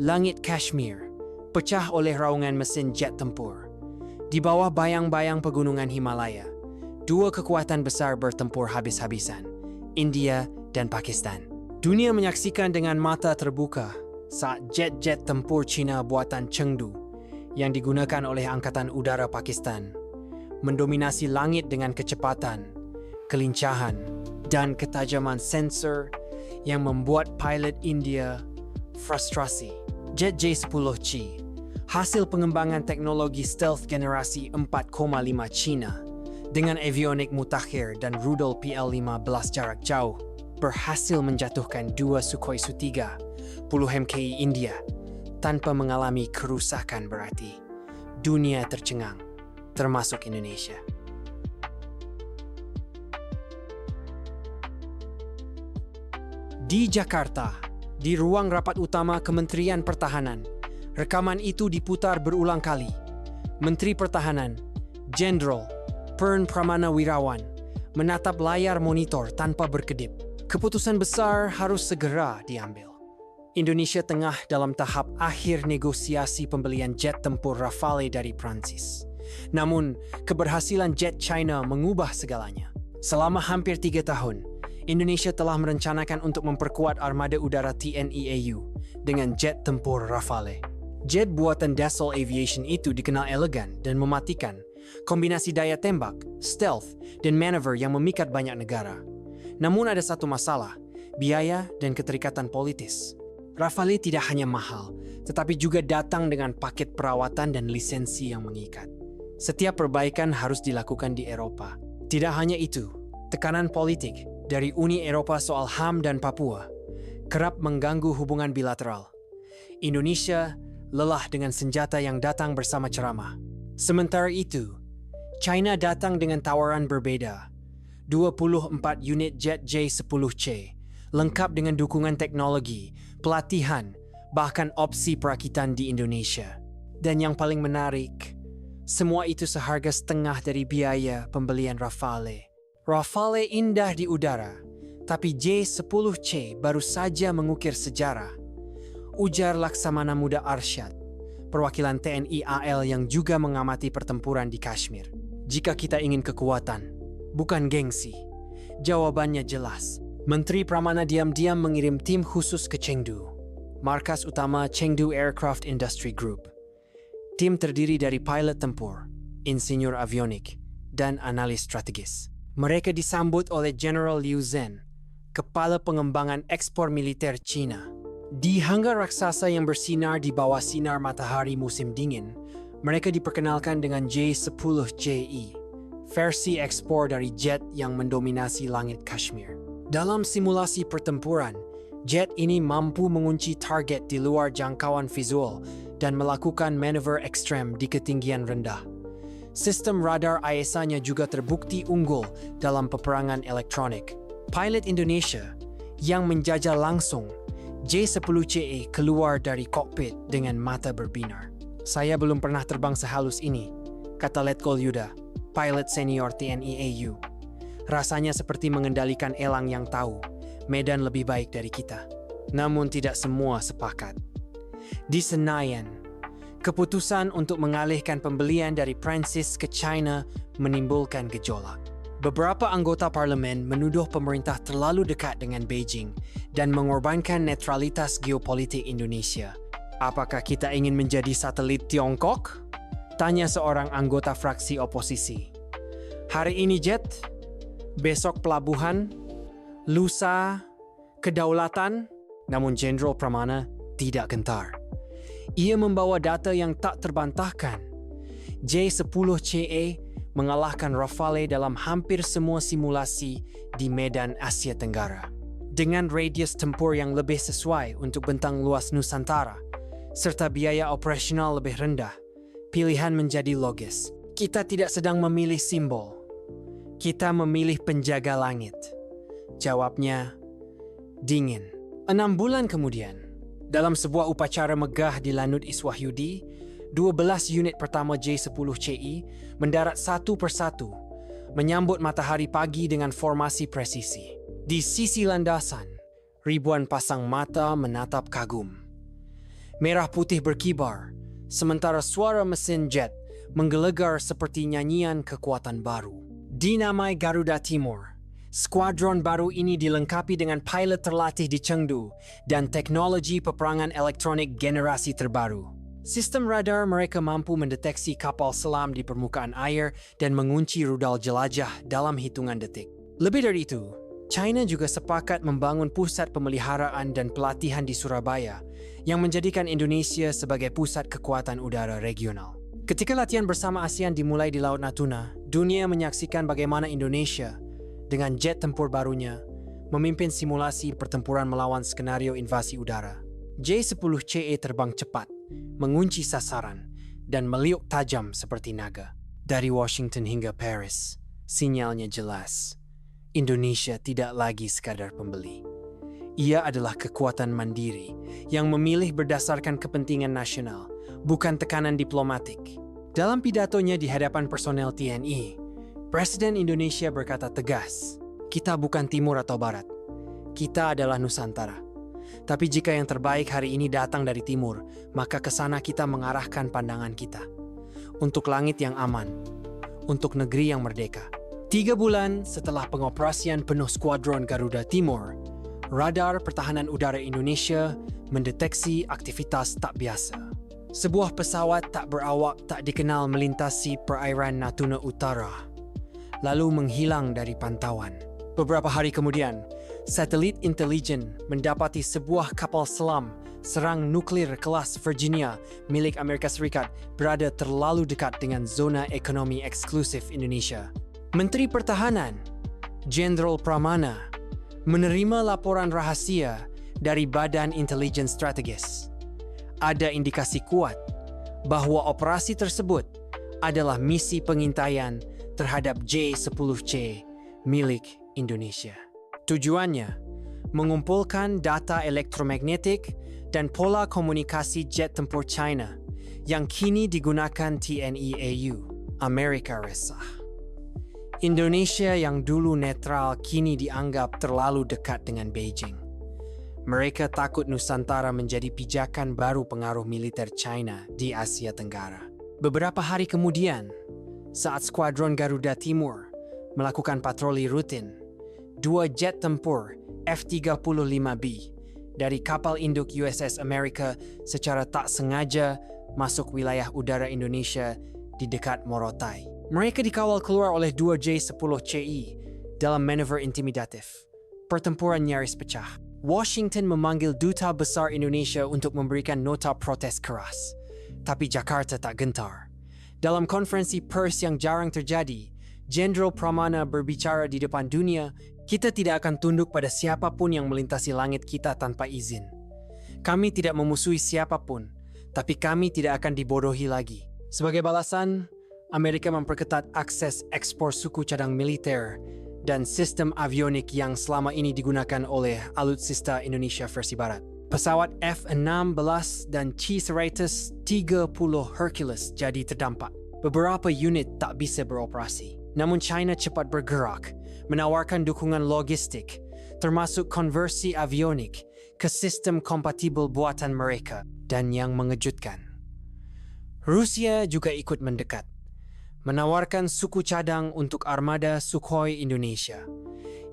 Langit Kashmir, pecah oleh raungan mesin jet tempur. Di bawah bayang-bayang pegunungan Himalaya, dua kekuatan besar bertempur habis-habisan, India dan Pakistan. Dunia menyaksikan dengan mata terbuka saat jet-jet tempur Cina buatan Chengdu yang digunakan oleh Angkatan Udara Pakistan mendominasi langit dengan kecepatan, kelincahan, dan ketajaman sensor yang membuat pilot India frustrasi. Jet J-10C, hasil pengembangan teknologi stealth generasi 4,5 Cina dengan avionik mutakhir dan rudal PL-15 jarak jauh, berhasil menjatuhkan dua Sukhoi Su-3 10 MKI India tanpa mengalami kerusakan berarti. Dunia tercengang, termasuk Indonesia. Di Jakarta, di ruang rapat utama Kementerian Pertahanan, rekaman itu diputar berulang kali. Menteri Pertahanan, Jenderal Purn Pramana Wirawan, menatap layar monitor tanpa berkedip. Keputusan besar harus segera diambil. Indonesia tengah dalam tahap akhir negosiasi pembelian jet tempur Rafale dari Prancis. Namun, keberhasilan jet China mengubah segalanya. Selama hampir 3 tahun, Indonesia telah merencanakan untuk memperkuat armada udara TNI AU dengan jet tempur Rafale. Jet buatan Dassault Aviation itu dikenal elegan dan mematikan, kombinasi daya tembak, stealth, dan maneuver yang memikat banyak negara. Namun ada satu masalah, biaya dan keterikatan politis. Rafale tidak hanya mahal, tetapi juga datang dengan paket perawatan dan lisensi yang mengikat. Setiap perbaikan harus dilakukan di Eropa. Tidak hanya itu, tekanan politik dari Uni Eropa soal HAM dan Papua kerap mengganggu hubungan bilateral. Indonesia lelah dengan senjata yang datang bersama ceramah. Sementara itu, China datang dengan tawaran berbeda. 24 unit jet J-10C, lengkap dengan dukungan teknologi, pelatihan, bahkan opsi perakitan di Indonesia. Dan yang paling menarik, semua itu seharga setengah dari biaya pembelian Rafale. Rafale indah di udara, tapi J-10C baru saja mengukir sejarah. Ujar Laksamana Muda Arsyad, perwakilan TNI AL yang juga mengamati pertempuran di Kashmir. Jika kita ingin kekuatan, bukan gengsi, jawabannya jelas. Menteri Pramana diam-diam mengirim tim khusus ke Chengdu, markas utama Chengdu Aircraft Industry Group. Tim terdiri dari pilot tempur, insinyur avionik, dan analis strategis. Mereka disambut oleh General Liu Zhen, kepala pengembangan ekspor militer Cina. Di hanggar raksasa yang bersinar di bawah sinar matahari musim dingin, mereka diperkenalkan dengan J-10JE, versi ekspor dari jet yang mendominasi langit Kashmir. Dalam simulasi pertempuran, jet ini mampu mengunci target di luar jangkauan visual dan melakukan manuver ekstrem di ketinggian rendah. Sistem radar AESA-nya juga terbukti unggul dalam peperangan elektronik. Pilot Indonesia yang menjajal langsung J-10CE keluar dari kokpit dengan mata berbinar. Saya belum pernah terbang sehalus ini, kata Letkol Yuda, pilot senior TNI AU. Rasanya seperti mengendalikan elang yang tahu medan lebih baik dari kita. Namun tidak semua sepakat. Di Senayan, keputusan untuk mengalihkan pembelian dari Prancis ke China menimbulkan gejolak. Beberapa anggota parlemen menuduh pemerintah terlalu dekat dengan Beijing dan mengorbankan netralitas geopolitik Indonesia. Apakah kita ingin menjadi satelit Tiongkok? Tanya seorang anggota fraksi oposisi. Hari ini jet, besok pelabuhan, lusa kedaulatan. Namun Jenderal Pramana tidak gentar. Ia membawa data yang tak terbantahkan. J-10CE mengalahkan Rafale dalam hampir semua simulasi di medan Asia Tenggara. Dengan radius tempur yang lebih sesuai untuk bentang luas Nusantara, serta biaya operasional lebih rendah, pilihan menjadi logis. Kita tidak sedang memilih simbol. Kita memilih penjaga langit. Jawabnya, dingin. 6 bulan kemudian, dalam sebuah upacara megah di Lanut Iswahyudi, 12 unit pertama J-10CE mendarat satu persatu, menyambut matahari pagi dengan formasi presisi. Di sisi landasan, ribuan pasang mata menatap kagum. Merah putih berkibar, sementara suara mesin jet menggelegar seperti nyanyian kekuatan baru. Dinamai Garuda Timur, skuadron baru ini dilengkapi dengan pilot terlatih di Chengdu dan teknologi peperangan elektronik generasi terbaru. Sistem radar mereka mampu mendeteksi kapal selam di permukaan air dan mengunci rudal jelajah dalam hitungan detik. Lebih dari itu, China juga sepakat membangun pusat pemeliharaan dan pelatihan di Surabaya yang menjadikan Indonesia sebagai pusat kekuatan udara regional. Ketika latihan bersama ASEAN dimulai di Laut Natuna, dunia menyaksikan bagaimana Indonesia dengan jet tempur barunya memimpin simulasi pertempuran melawan skenario invasi udara. J-10CE terbang cepat, mengunci sasaran, dan meliuk tajam seperti naga. Dari Washington hingga Paris, sinyalnya jelas. Indonesia tidak lagi sekadar pembeli. Ia adalah kekuatan mandiri yang memilih berdasarkan kepentingan nasional, bukan tekanan diplomatik. Dalam pidatonya di hadapan personel TNI, Presiden Indonesia berkata tegas, "Kita bukan timur atau barat. Kita adalah Nusantara. Tapi jika yang terbaik hari ini datang dari timur, maka ke sana kita mengarahkan pandangan kita. Untuk langit yang aman, untuk negeri yang merdeka." 3 bulan setelah pengoperasian penuh skuadron Garuda Timur, radar pertahanan udara Indonesia mendeteksi aktivitas tak biasa. Sebuah pesawat tak berawak tak dikenal melintasi perairan Natuna Utara, lalu menghilang dari pantauan. Beberapa hari kemudian, satelit intelijen mendapati sebuah kapal selam serang nuklir kelas Virginia milik Amerika Serikat berada terlalu dekat dengan zona ekonomi eksklusif Indonesia. Menteri Pertahanan, Jenderal Pramana, menerima laporan rahasia dari Badan Intelijen Strategis. Ada indikasi kuat bahwa operasi tersebut adalah misi pengintaian terhadap J-10C milik Indonesia. Tujuannya mengumpulkan data elektromagnetik dan pola komunikasi jet tempur China yang kini digunakan TNI AU. Amerika resah. Indonesia yang dulu netral kini dianggap terlalu dekat dengan Beijing. Mereka takut Nusantara menjadi pijakan baru pengaruh militer China di Asia Tenggara. Beberapa hari kemudian, saat skuadron Garuda Timur melakukan patroli rutin, 2 jet tempur F-35B dari kapal induk USS America secara tak sengaja masuk wilayah udara Indonesia di dekat Morotai. Mereka dikawal keluar oleh 2 J-10CE dalam manuver intimidatif. Pertempuran nyaris pecah. Washington memanggil Duta Besar Indonesia untuk memberikan nota protes keras. Tapi Jakarta tak gentar. Dalam konferensi pers yang jarang terjadi, Jenderal Pramana berbicara di depan dunia, "Kita tidak akan tunduk pada siapapun yang melintasi langit kita tanpa izin. Kami tidak memusuhi siapapun, tapi kami tidak akan dibodohi lagi." Sebagai balasan, Amerika memperketat akses ekspor suku cadang militer dan sistem avionik yang selama ini digunakan oleh Alutsista Indonesia versi Barat. Pesawat F-16 dan C-130 Hercules jadi terdampak. Beberapa unit tak bisa beroperasi. Namun China cepat bergerak, menawarkan dukungan logistik, termasuk konversi avionik ke sistem kompatibel buatan mereka. Dan yang mengejutkan, Rusia juga ikut mendekat, menawarkan suku cadang untuk armada Sukhoi Indonesia,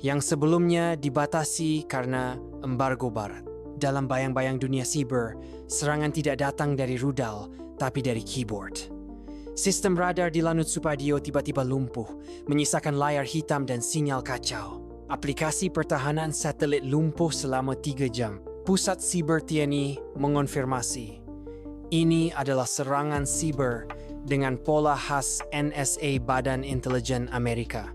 yang sebelumnya dibatasi karena embargo Barat. Dalam bayang-bayang dunia siber, serangan tidak datang dari rudal, tapi dari keyboard. Sistem radar di Lanut Supadio tiba-tiba lumpuh, menyisakan layar hitam dan sinyal kacau. Aplikasi pertahanan satelit lumpuh selama 3 jam. Pusat Siber TNI mengonfirmasi, ini adalah serangan siber dengan pola khas NSA Badan Intelijen Amerika.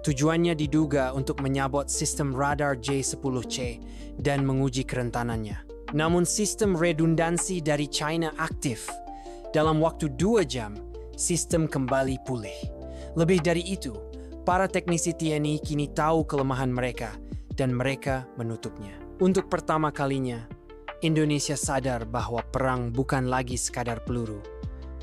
Tujuannya diduga untuk menyabot sistem radar J-10C dan menguji kerentanannya. Namun sistem redundansi dari China aktif. Dalam waktu 2 jam, sistem kembali pulih. Lebih dari itu, para teknisi TNI kini tahu kelemahan mereka dan mereka menutupnya. Untuk pertama kalinya, Indonesia sadar bahwa perang bukan lagi sekadar peluru,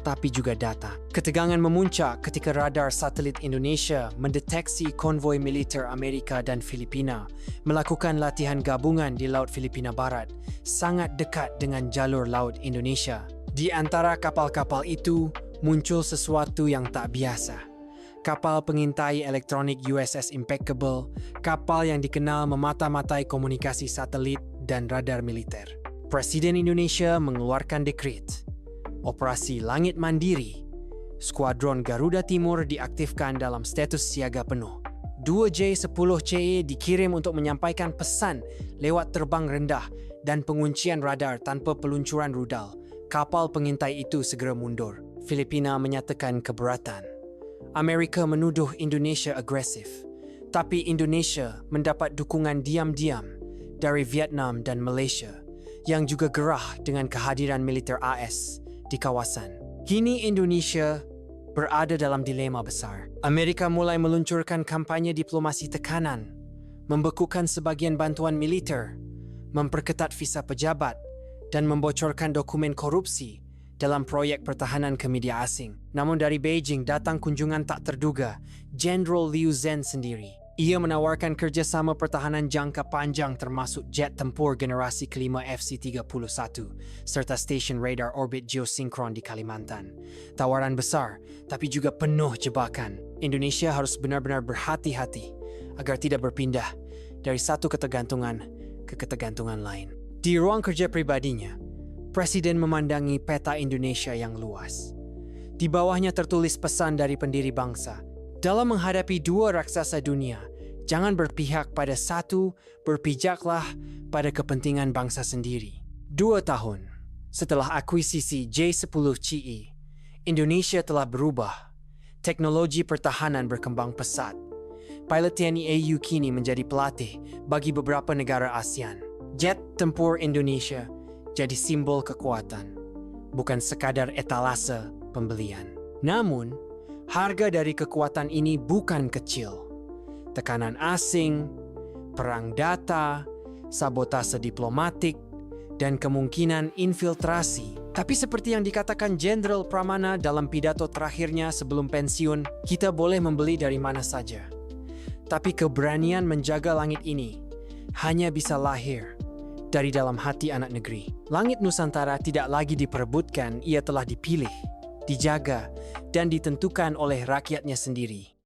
tapi juga data. Ketegangan memuncak ketika radar satelit Indonesia mendeteksi konvoi militer Amerika dan Filipina melakukan latihan gabungan di Laut Filipina Barat, sangat dekat dengan jalur laut Indonesia. Di antara kapal-kapal itu muncul sesuatu yang tak biasa. Kapal pengintai elektronik USS Impeccable, kapal yang dikenal memata-matai komunikasi satelit dan radar militer. Presiden Indonesia mengeluarkan dekret. Operasi Langit Mandiri, Skuadron Garuda Timur diaktifkan dalam status siaga penuh. 2 J-10CE dikirim untuk menyampaikan pesan lewat terbang rendah dan penguncian radar tanpa peluncuran rudal. Kapal pengintai itu segera mundur. Filipina menyatakan keberatan. Amerika menuduh Indonesia agresif, tapi Indonesia mendapat dukungan diam-diam dari Vietnam dan Malaysia yang juga gerah dengan kehadiran militer AS di kawasan. Kini Indonesia berada dalam dilema besar. Amerika mulai meluncurkan kampanye diplomasi tekanan, membekukan sebagian bantuan militer, memperketat visa pejabat, dan membocorkan dokumen korupsi dalam proyek pertahanan ke media asing. Namun dari Beijing datang kunjungan tak terduga, Jenderal Liu Zhen sendiri. Ia menawarkan kerjasama pertahanan jangka panjang termasuk jet tempur generasi kelima FC-31 serta stesen radar orbit geosinkron di Kalimantan. Tawaran besar, tapi juga penuh jebakan. Indonesia harus benar-benar berhati-hati agar tidak berpindah dari satu ketergantungan ke ketergantungan lain. Di ruang kerja pribadinya, Presiden memandangi peta Indonesia yang luas. Di bawahnya tertulis pesan dari pendiri bangsa. Dalam menghadapi dua raksasa dunia, jangan berpihak pada satu, berpijaklah pada kepentingan bangsa sendiri. 2 tahun setelah akuisisi J-10CE, Indonesia telah berubah. Teknologi pertahanan berkembang pesat. Pilot TNI AU kini menjadi pelatih bagi beberapa negara ASEAN. Jet tempur Indonesia jadi simbol kekuatan, bukan sekadar etalase pembelian. Namun, harga dari kekuatan ini bukan kecil. Tekanan asing, perang data, sabotase diplomatik, dan kemungkinan infiltrasi. Tapi seperti yang dikatakan Jenderal Pramana dalam pidato terakhirnya sebelum pensiun, kita boleh membeli dari mana saja. Tapi keberanian menjaga langit ini hanya bisa lahir dari dalam hati anak negeri. Langit Nusantara tidak lagi diperebutkan, ia telah dipilih, dijaga, dan ditentukan oleh rakyatnya sendiri.